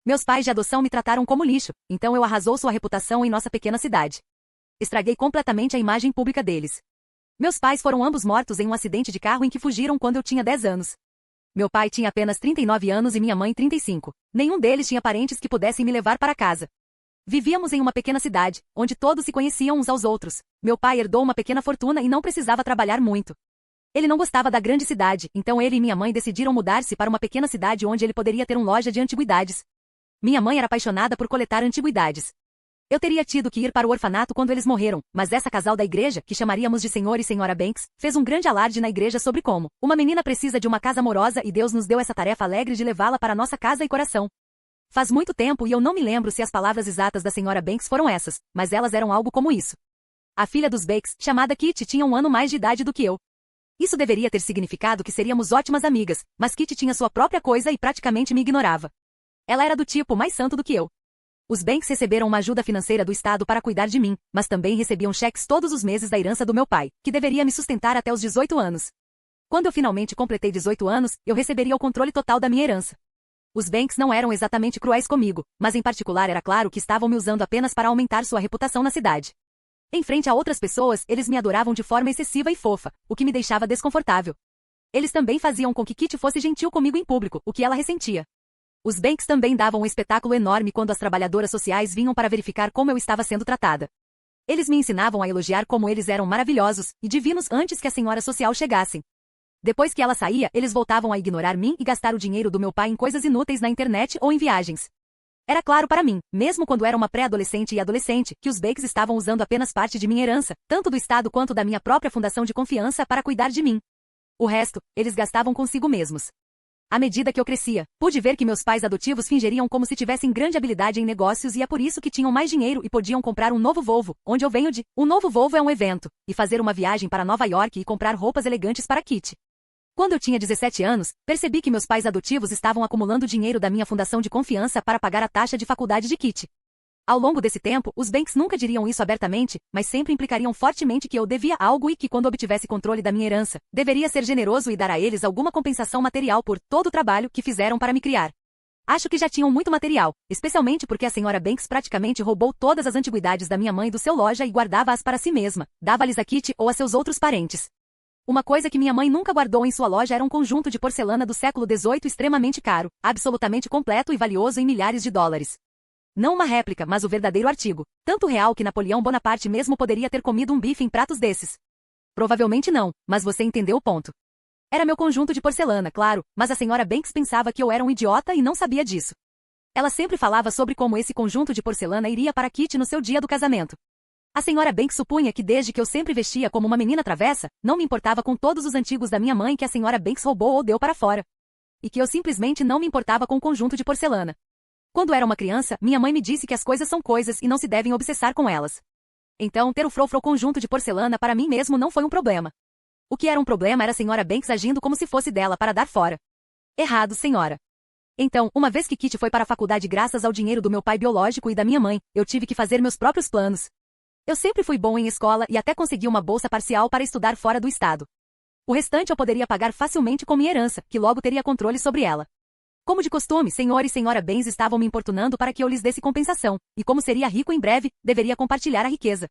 Meus pais de adoção me trataram como lixo, então eu arrasou sua reputação em nossa pequena cidade. Estraguei completamente a imagem pública deles. Meus pais foram ambos mortos em um acidente de carro em que fugiram quando eu tinha 10 anos. Meu pai tinha apenas 39 anos e minha mãe 35. Nenhum deles tinha parentes que pudessem me levar para casa. Vivíamos em uma pequena cidade, onde todos se conheciam uns aos outros. Meu pai herdou uma pequena fortuna e não precisava trabalhar muito. Ele não gostava da grande cidade, então ele e minha mãe decidiram mudar-se para uma pequena cidade onde ele poderia ter uma loja de antiguidades. Minha mãe era apaixonada por coletar antiguidades. Eu teria tido que ir para o orfanato quando eles morreram, mas essa casal da igreja, que chamaríamos de Senhor e Senhora Banks, fez um grande alarde na igreja sobre como uma menina precisa de uma casa amorosa e Deus nos deu essa tarefa alegre de levá-la para nossa casa e coração. Faz muito tempo e eu não me lembro se as palavras exatas da Senhora Banks foram essas, mas elas eram algo como isso. A filha dos Banks, chamada Kitty, tinha um ano mais de idade do que eu. Isso deveria ter significado que seríamos ótimas amigas, mas Kitty tinha sua própria coisa e praticamente me ignorava. Ela era do tipo mais santo do que eu. Os Banks receberam uma ajuda financeira do Estado para cuidar de mim, mas também recebiam cheques todos os meses da herança do meu pai, que deveria me sustentar até os 18 anos. Quando eu finalmente completei 18 anos, eu receberia o controle total da minha herança. Os Banks não eram exatamente cruéis comigo, mas em particular era claro que estavam me usando apenas para aumentar sua reputação na cidade. Em frente a outras pessoas, eles me adoravam de forma excessiva e fofa, o que me deixava desconfortável. Eles também faziam com que Kitty fosse gentil comigo em público, o que ela ressentia. Os Banks também davam um espetáculo enorme quando as trabalhadoras sociais vinham para verificar como eu estava sendo tratada. Eles me ensinavam a elogiar como eles eram maravilhosos e divinos antes que a senhora social chegassem. Depois que ela saía, eles voltavam a ignorar mim e gastar o dinheiro do meu pai em coisas inúteis na internet ou em viagens. Era claro para mim, mesmo quando era uma pré-adolescente e adolescente, que os Banks estavam usando apenas parte de minha herança, tanto do Estado quanto da minha própria fundação de confiança para cuidar de mim. O resto, eles gastavam consigo mesmos. À medida que eu crescia, pude ver que meus pais adotivos fingiriam como se tivessem grande habilidade em negócios e é por isso que tinham mais dinheiro e podiam comprar um novo Volvo, onde eu venho de. Um novo Volvo é um evento, e fazer uma viagem para Nova York e comprar roupas elegantes para Kitty. Quando eu tinha 17 anos, percebi que meus pais adotivos estavam acumulando dinheiro da minha fundação de confiança para pagar a taxa de faculdade de Kitty. Ao longo desse tempo, os Banks nunca diriam isso abertamente, mas sempre implicariam fortemente que eu devia algo e que quando obtivesse controle da minha herança, deveria ser generoso e dar a eles alguma compensação material por todo o trabalho que fizeram para me criar. Acho que já tinham muito material, especialmente porque a senhora Banks praticamente roubou todas as antiguidades da minha mãe do seu loja e guardava-as para si mesma, dava-lhes a Kitty ou a seus outros parentes. Uma coisa que minha mãe nunca guardou em sua loja era um conjunto de porcelana do século XVIII extremamente caro, absolutamente completo e valioso em milhares de dólares. Não uma réplica, mas o verdadeiro artigo. Tanto real que Napoleão Bonaparte mesmo poderia ter comido um bife em pratos desses. Provavelmente não, mas você entendeu o ponto. Era meu conjunto de porcelana, claro, mas a senhora Banks pensava que eu era um idiota e não sabia disso. Ela sempre falava sobre como esse conjunto de porcelana iria para Kitty no seu dia do casamento. A senhora Banks supunha que desde que eu sempre vestia como uma menina travessa, não me importava com todos os antigos da minha mãe que a senhora Banks roubou ou deu para fora. E que eu simplesmente não me importava com o conjunto de porcelana. Quando era uma criança, minha mãe me disse que as coisas são coisas e não se devem obsessar com elas. Então, ter o frofro conjunto de porcelana para mim mesmo não foi um problema. O que era um problema era a senhora Banks agindo como se fosse dela para dar fora. Errado, senhora. Então, uma vez que Kitty foi para a faculdade graças ao dinheiro do meu pai biológico e da minha mãe, eu tive que fazer meus próprios planos. Eu sempre fui bom em escola e até consegui uma bolsa parcial para estudar fora do estado. O restante eu poderia pagar facilmente com minha herança, que logo teria controle sobre ela. Como de costume, senhor e senhora Banks estavam me importunando para que eu lhes desse compensação, e como seria rico em breve, deveria compartilhar a riqueza.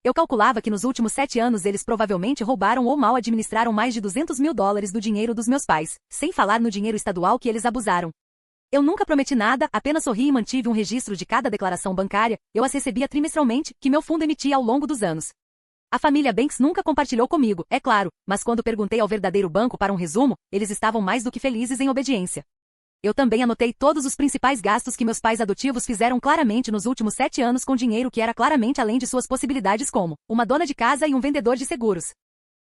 Eu calculava que nos últimos 7 anos eles provavelmente roubaram ou mal administraram mais de $200 mil do dinheiro dos meus pais, sem falar no dinheiro estadual que eles abusaram. Eu nunca prometi nada, apenas sorri e mantive um registro de cada declaração bancária, eu as recebia trimestralmente, que meu fundo emitia ao longo dos anos. A família Banks nunca compartilhou comigo, é claro, mas quando perguntei ao verdadeiro banco para um resumo, eles estavam mais do que felizes em obediência. Eu também anotei todos os principais gastos que meus pais adotivos fizeram claramente nos últimos 7 anos com dinheiro que era claramente além de suas possibilidades como uma dona de casa e um vendedor de seguros.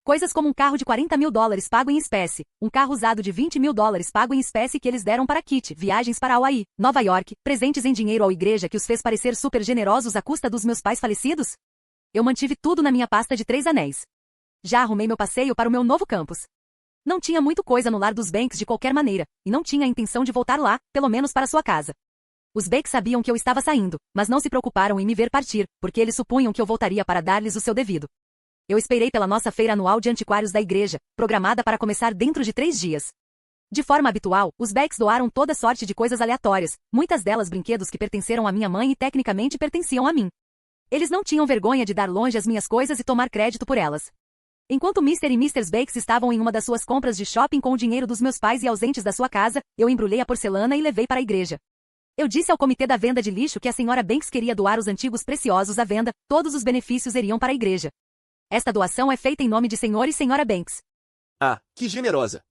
Coisas como um carro de $40 mil pago em espécie, um carro usado de $20 mil pago em espécie que eles deram para Kitty, viagens para Hawaii, Nova York, presentes em dinheiro à igreja que os fez parecer super generosos à custa dos meus pais falecidos? Eu mantive tudo na minha pasta de 3 anéis. Já arrumei meu passeio para o meu novo campus. Não tinha muito coisa no lar dos Banks de qualquer maneira, e não tinha a intenção de voltar lá, pelo menos para sua casa. Os Banks sabiam que eu estava saindo, mas não se preocuparam em me ver partir, porque eles supunham que eu voltaria para dar-lhes o seu devido. Eu esperei pela nossa feira anual de antiquários da igreja, programada para começar dentro de 3 dias. De forma habitual, os Becks doaram toda sorte de coisas aleatórias, muitas delas brinquedos que pertenceram à minha mãe e tecnicamente pertenciam a mim. Eles não tinham vergonha de dar longe as minhas coisas e tomar crédito por elas. Enquanto Mr. e Mrs. Bakes estavam em uma das suas compras de shopping com o dinheiro dos meus pais e ausentes da sua casa, eu embrulhei a porcelana e levei para a igreja. Eu disse ao comitê da venda de lixo que a senhora Banks queria doar os antigos preciosos à venda, todos os benefícios iriam para a igreja. Esta doação é feita em nome de Sr. e Sra. Banks. Ah, que generosa!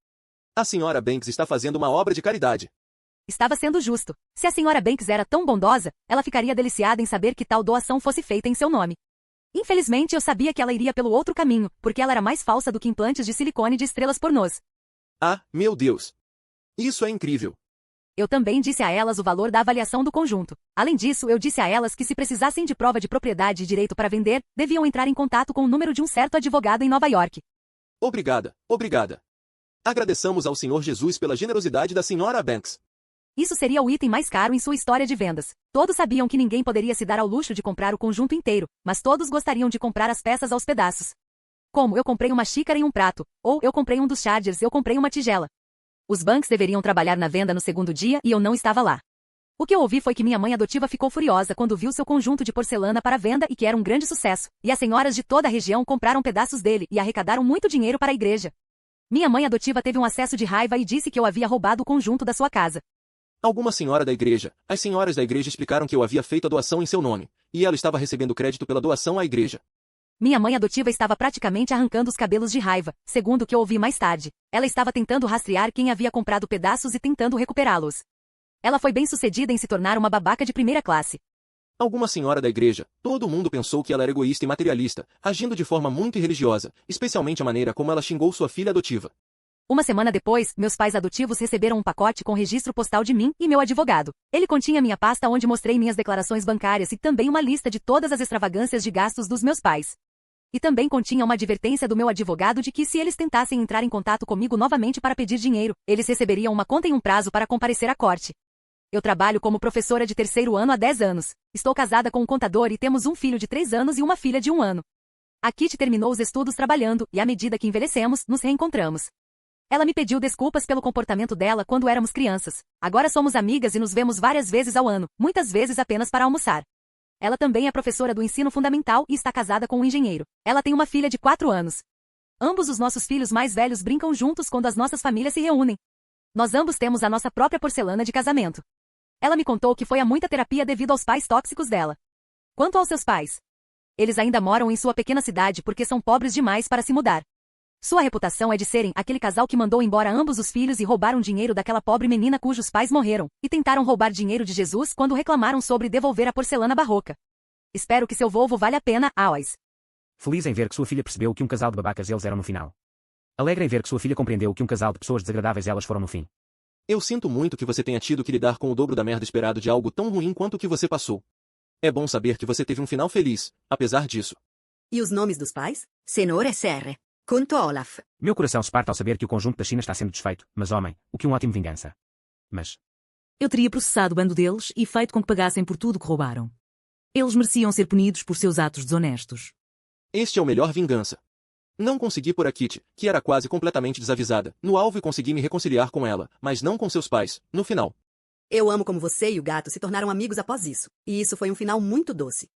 A senhora Banks está fazendo uma obra de caridade. Estava sendo justo. Se a Sra. Banks era tão bondosa, ela ficaria deliciada em saber que tal doação fosse feita em seu nome. Infelizmente, eu sabia que ela iria pelo outro caminho, porque ela era mais falsa do que implantes de silicone de estrelas pornôs. Ah, meu Deus! Isso é incrível! Eu também disse a elas o valor da avaliação do conjunto. Além disso, eu disse a elas que se precisassem de prova de propriedade e direito para vender, deviam entrar em contato com o número de um certo advogado em Nova York. Obrigada, obrigada. Agradeçamos ao Senhor Jesus pela generosidade da senhora Banks. Isso seria o item mais caro em sua história de vendas. Todos sabiam que ninguém poderia se dar ao luxo de comprar o conjunto inteiro, mas todos gostariam de comprar as peças aos pedaços. Como eu comprei uma xícara e um prato, ou eu comprei um dos Chargers, eu comprei uma tigela. Os Banks deveriam trabalhar na venda no segundo dia e eu não estava lá. O que eu ouvi foi que minha mãe adotiva ficou furiosa quando viu seu conjunto de porcelana para venda e que era um grande sucesso, e as senhoras de toda a região compraram pedaços dele e arrecadaram muito dinheiro para a igreja. Minha mãe adotiva teve um acesso de raiva e disse que eu havia roubado o conjunto da sua casa. Alguma senhora da igreja, as senhoras da igreja explicaram que eu havia feito a doação em seu nome, e ela estava recebendo crédito pela doação à igreja. Minha mãe adotiva estava praticamente arrancando os cabelos de raiva, segundo o que eu ouvi mais tarde. Ela estava tentando rastrear quem havia comprado pedaços e tentando recuperá-los. Ela foi bem-sucedida em se tornar uma babaca de primeira classe. Alguma senhora da igreja, todo mundo pensou que ela era egoísta e materialista, agindo de forma muito irreligiosa, especialmente a maneira como ela xingou sua filha adotiva. Uma semana depois, meus pais adotivos receberam um pacote com registro postal de mim e meu advogado. Ele continha minha pasta onde mostrei minhas declarações bancárias e também uma lista de todas as extravagâncias de gastos dos meus pais. E também continha uma advertência do meu advogado de que se eles tentassem entrar em contato comigo novamente para pedir dinheiro, eles receberiam uma conta e um prazo para comparecer à corte. Eu trabalho como professora de terceiro ano há 10 anos. Estou casada com um contador e temos um filho de 3 anos e uma filha de 1 ano. A Kitty terminou os estudos trabalhando, e à medida que envelhecemos, nos reencontramos. Ela me pediu desculpas pelo comportamento dela quando éramos crianças. Agora somos amigas e nos vemos várias vezes ao ano, muitas vezes apenas para almoçar. Ela também é professora do ensino fundamental e está casada com um engenheiro. Ela tem uma filha de 4 anos. Ambos os nossos filhos mais velhos brincam juntos quando as nossas famílias se reúnem. Nós ambos temos a nossa própria porcelana de casamento. Ela me contou que foi a muita terapia devido aos pais tóxicos dela. Quanto aos seus pais, eles ainda moram em sua pequena cidade porque são pobres demais para se mudar. Sua reputação é de serem aquele casal que mandou embora ambos os filhos e roubaram dinheiro daquela pobre menina cujos pais morreram, e tentaram roubar dinheiro de Jesus quando reclamaram sobre devolver a porcelana barroca. Espero que seu Volvo valha a pena, Alois. Feliz em ver que sua filha percebeu que um casal de babacas eles eram no final. Alegre em ver que sua filha compreendeu que um casal de pessoas desagradáveis elas foram no fim. Eu sinto muito que você tenha tido que lidar com o dobro da merda esperado de algo tão ruim quanto o que você passou. É bom saber que você teve um final feliz, apesar disso. E os nomes dos pais? Senhor SR. Conto Olaf. Meu coração se parte ao saber que o conjunto da China está sendo desfeito, mas homem, o que um ótimo vingança. Mas eu teria processado o bando deles e feito com que pagassem por tudo que roubaram. Eles mereciam ser punidos por seus atos desonestos. Este é o melhor vingança. Não consegui pôr a Kitty, que era quase completamente desavisada, no alvo e consegui me reconciliar com ela, mas não com seus pais, no final. Eu amo como você e o gato se tornaram amigos após isso. E isso foi um final muito doce.